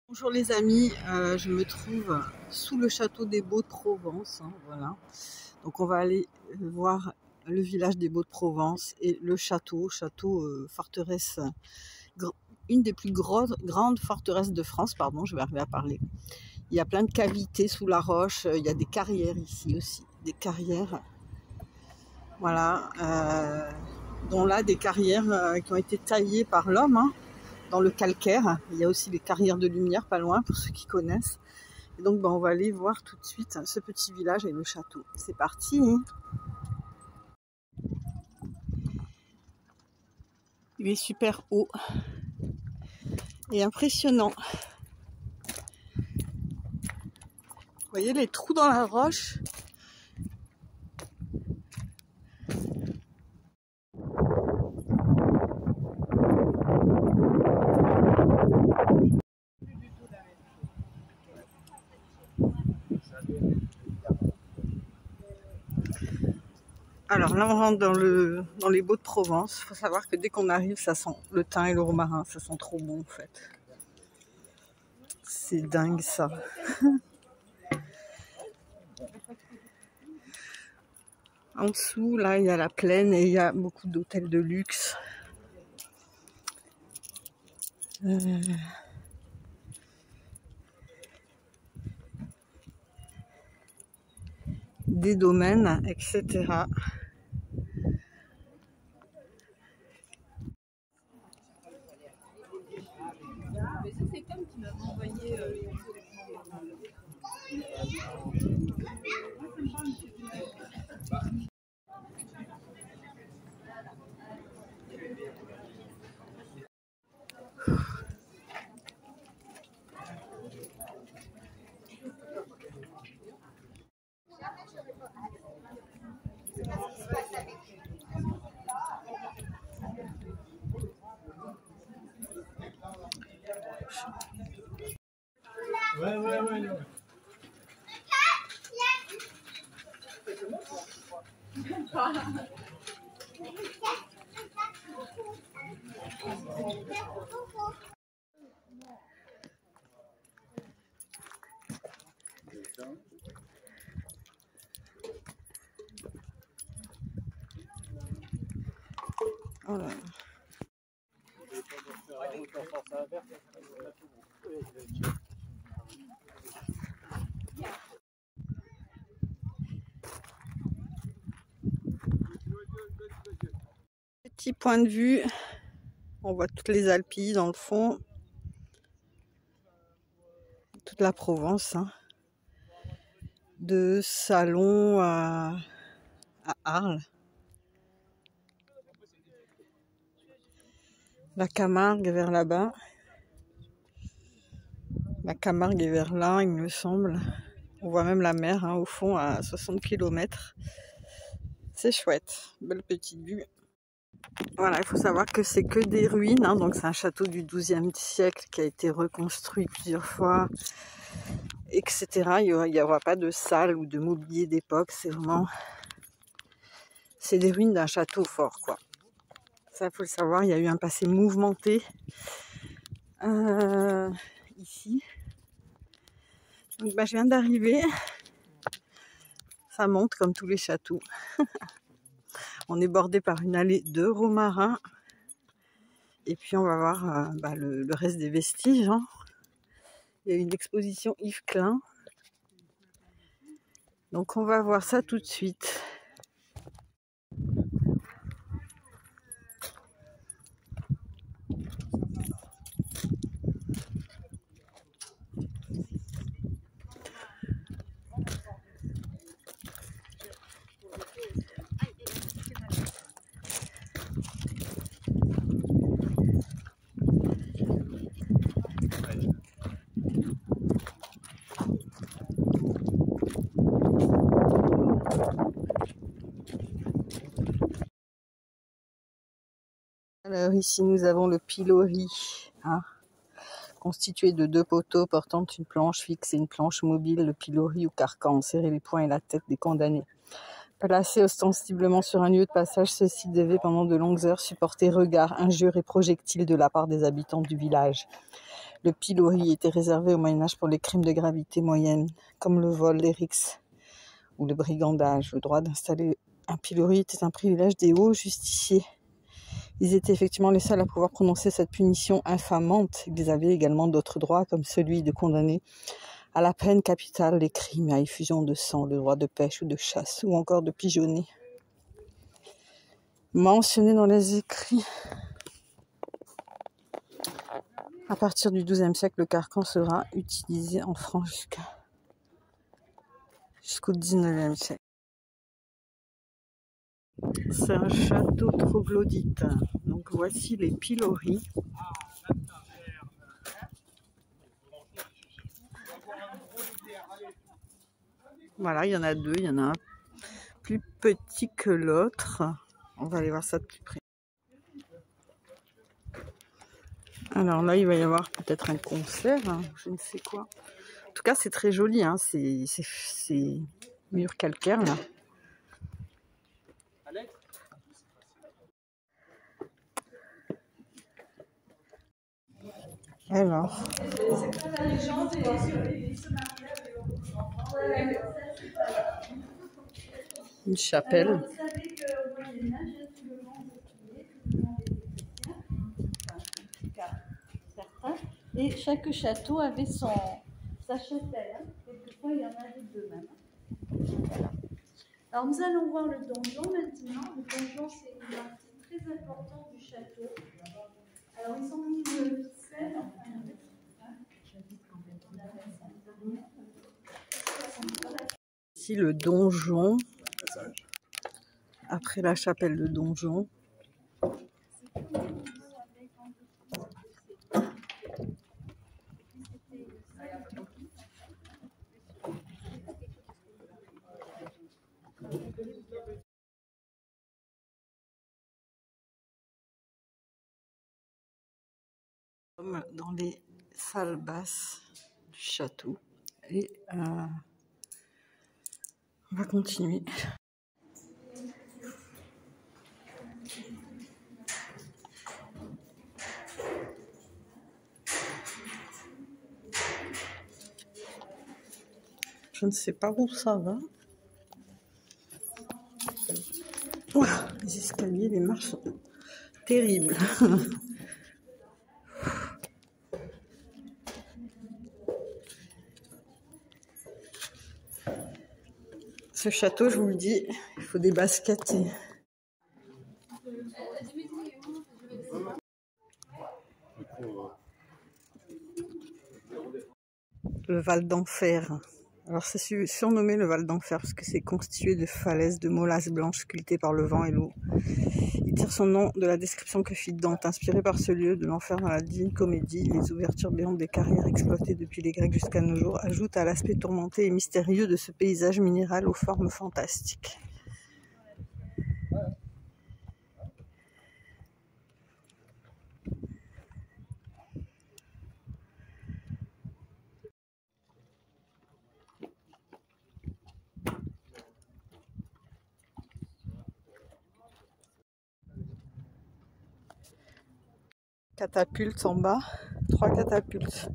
Bonjour les amis, je me trouve sous le château des Baux de Provence, hein, voilà. Donc on va aller voir le village des Baux de Provence et le château, forteresse, une des plus grandes forteresses de France, pardon, je vais arriver à parler. Il y a plein de cavités sous la roche, il y a des carrières ici aussi, des carrières, voilà, dont là des carrières qui ont été taillées par l'homme, hein, dans le calcaire. Il y a aussi les carrières de lumière pas loin pour ceux qui connaissent. Et donc on va aller voir tout de suite ce petit village et le château. C'est parti. Il est super haut et impressionnant. Vous voyez les trous dans la roche? Alors là, on rentre dans les Baux de Provence. Il faut savoir que dès qu'on arrive, ça sent le thym et le romarin. Ça sent trop bon, en fait. C'est dingue, ça. En dessous, là, il y a la plaine et il y a beaucoup d'hôtels de luxe. Des domaines, etc. C'est comme qui m'avait envoyé Ouais. Oh là. Petit point de vue, on voit toutes les Alpilles dans le fond, toute la Provence, hein. De Salon à Arles. La Camargue est vers là-bas. La Camargue est vers là, il me semble. On voit même la mer, hein, au fond à 60 km. C'est chouette, belle petite vue. Voilà, il faut savoir que c'est que des ruines, hein, donc c'est un château du XIIe siècle qui a été reconstruit plusieurs fois, etc. Il n'y aura pas de salle ou de mobilier d'époque, c'est des ruines d'un château fort, quoi. Ça, il faut le savoir, il y a eu un passé mouvementé ici. Donc je viens d'arriver, ça monte comme tous les châteaux. On est bordé par une allée de romarins. Et puis on va voir le reste des vestiges, hein. Il y a une exposition Yves Klein. Donc on va voir ça tout de suite. Alors ici nous avons le pilori, hein, constitué de 2 poteaux portant une planche fixe et une planche mobile, le pilori ou carcan, serrer les poings et la tête des condamnés. Placé ostensiblement sur un lieu de passage, ceux-ci devaient pendant de longues heures supporter regards, injures et projectiles de la part des habitants du village. Le pilori était réservé au Moyen-Âge pour les crimes de gravité moyenne, comme le vol, les rixes ou le brigandage. Le droit d'installer un pilori était un privilège des hauts justiciers. Ils étaient effectivement les seuls à pouvoir prononcer cette punition infamante. Ils avaient également d'autres droits, comme celui de condamner à la peine capitale les crimes à effusion de sang, le droit de pêche ou de chasse, ou encore de pigeonner. Mentionné dans les écrits. À partir du XIIe siècle, le carcan sera utilisé en France jusqu'au XIXe siècle. C'est un château troglodyte. Donc voici les piloris. Voilà, il y en a deux. Il y en a un plus petit que l'autre. On va aller voir ça de plus près. Alors là, il va y avoir peut-être un concert, hein, je ne sais quoi. En tout cas, c'est très joli, hein, c'est mur calcaire là. Alors, une chapelle. Et chaque château avait sa chapelle. Hein. Quelquefois, il y en avait deux même. Voilà. Alors, nous allons voir le donjon maintenant. Le donjon, c'est une partie très importante du château. Alors, ils ont mis le ficelle. Ici, le donjon. Après la chapelle, le donjon. Dans les salles basses du château et on va continuer. Je ne sais pas où ça va. Ouah, les escaliers, les marches sont terribles. Ce château, je vous le dis, il faut des baskets. Le Val d'Enfer. Alors c'est surnommé le Val d'Enfer parce que c'est constitué de falaises de molasses blanches sculptées par le vent et l'eau. Il tire son nom de la description que fit Dante, inspiré par ce lieu de l'enfer dans la Divine Comédie. Les ouvertures béantes des carrières exploitées depuis les Grecs jusqu'à nos jours ajoutent à l'aspect tourmenté et mystérieux de ce paysage minéral aux formes fantastiques. Catapultes en bas, 3 catapultes.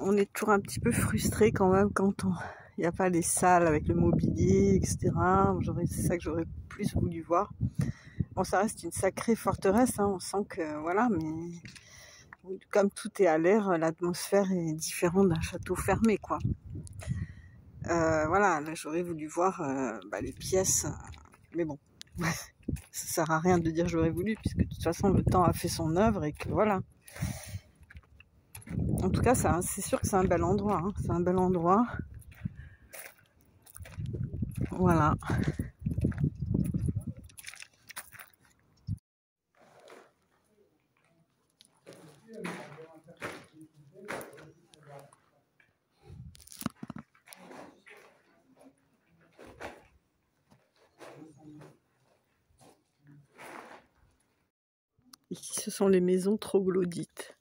On est toujours un petit peu frustré quand même quand il n'y a pas les salles avec le mobilier, etc. C'est ça que j'aurais plus voulu voir. Bon, ça reste une sacrée forteresse, hein, on sent que voilà, mais comme tout est à l'air, l'atmosphère est différente d'un château fermé, quoi. Voilà, là j'aurais voulu voir les pièces, mais bon, ça sert à rien de dire j'aurais voulu, puisque de toute façon le temps a fait son œuvre et que voilà. En tout cas, c'est sûr que c'est un bel endroit, hein, c'est un bel endroit. Voilà. Ici, ce sont les maisons troglodytes.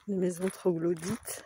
Les maisons troglodytes.